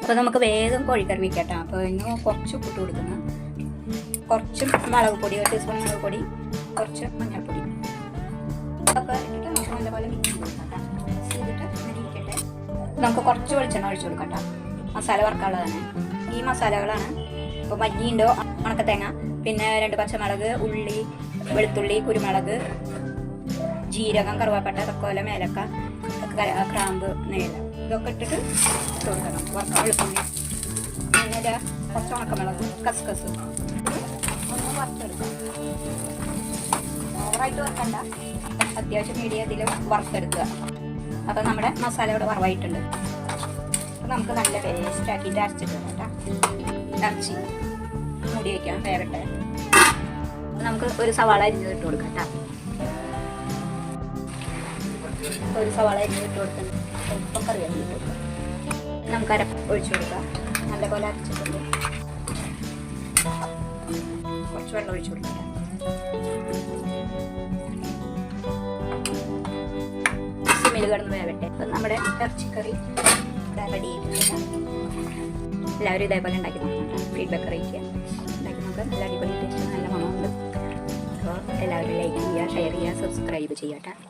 അപ്പോൾ നമുക്ക് വേഗം കോഴിക്കറി വയ്ക്കട്ടോ. അപ്പോൾ ഇന്ന് കുറച്ച് ഉപ്പിട്ട് കൊടുക്കുന്നു, കുറച്ച് മുളക് പൊടി, 1 ടീസ്പൂൺ മുളക് പൊടി, കുറച്ച് മഞ്ഞൾപ്പൊടി ഒക്കെ ഇട്ടിട്ട് നമുക്ക് നല്ലപോലെ മിക്സ് ചെയ്തിട്ട് ഇരിക്കട്ടെ. നമുക്ക് കുറച്ച് വെളിച്ചെണ്ണ ഒഴിച്ചു കൊടുക്കട്ടോ, മസാല വറുക്കാനുള്ളതാണ്. ഈ മസാലകളാണ് ഇപ്പോൾ മല്ലിയുണ്ട്, ഉണക്കത്തേങ്ങ, പിന്നെ 2 പച്ചമുളക്, ഉള്ളി, വെളുത്തുള്ളി, കുരുമുളക്, ജീരകം, കറുവാപ്പട്ട, തക്കോല, മേലക്ക, ക്രാമ്പ്, നേല ഇതൊക്കെ ഇട്ടിട്ട് ഇട്ട് കൊടുക്കണം. വെളുത്തുള്ളി, പിന്നെ കുറച്ച് ഉണക്കമുളക്, കസ്കസ് ഒന്ന് വറുത്തെടുക്കാം. ഓവറായിട്ട് വറുക്കണ്ട, അത്യാവശ്യം മീഡിയത്തിൽ വറുത്തെടുക്കുക. അപ്പോൾ നമ്മുടെ മസാല ഇവിടെ വറവായിട്ടുണ്ട്. അപ്പോൾ നമുക്ക് നല്ല പേസ്റ്റ് ആക്കിയിട്ട് അരച്ചിട്ട് കേട്ടോ. ഇറച്ചി മൂടി വയ്ക്കാം, വേവട്ടെ. നമുക്ക് ഒരു സവാള അരിഞ്ഞത് ഇട്ട് കൊടുക്കാം കേട്ടോ. ഒരു സവാള അരിഞ്ഞത് ഇട്ട് കൊടുക്കണം, സ്വല്പം കറിവേപ്പില ഇട്ട് കൊടുക്കാം. നമുക്ക് ഒഴിച്ചു കൊടുക്കാം. നല്ലപോലെ അരച്ചിട്ടുണ്ട്. കുറച്ച് വെള്ളം ഒഴിച്ചു കൊടുക്കാം. സിമ്മിൽ കിടന്ന് വേവട്ടെ. അപ്പം നമ്മുടെ ഇറച്ചിക്കറി റെഡി ചെയ്തിട്ടുണ്ട്. എല്ലാവരും ഇതേപോലെ ഉണ്ടാക്കി നോക്കണം, ഫീഡ്ബാക്ക് അറിയിക്കുക. ഉണ്ടാക്കി നോക്കാം, നല്ല അടിപൊളി ടേസ്റ്റ്, നല്ല മണമുണ്ട്. അപ്പോൾ എല്ലാവരും ലൈക്ക് ചെയ്യുക, ഷെയർ ചെയ്യുക, സബ്സ്ക്രൈബ് ചെയ്യാം കേട്ടോ.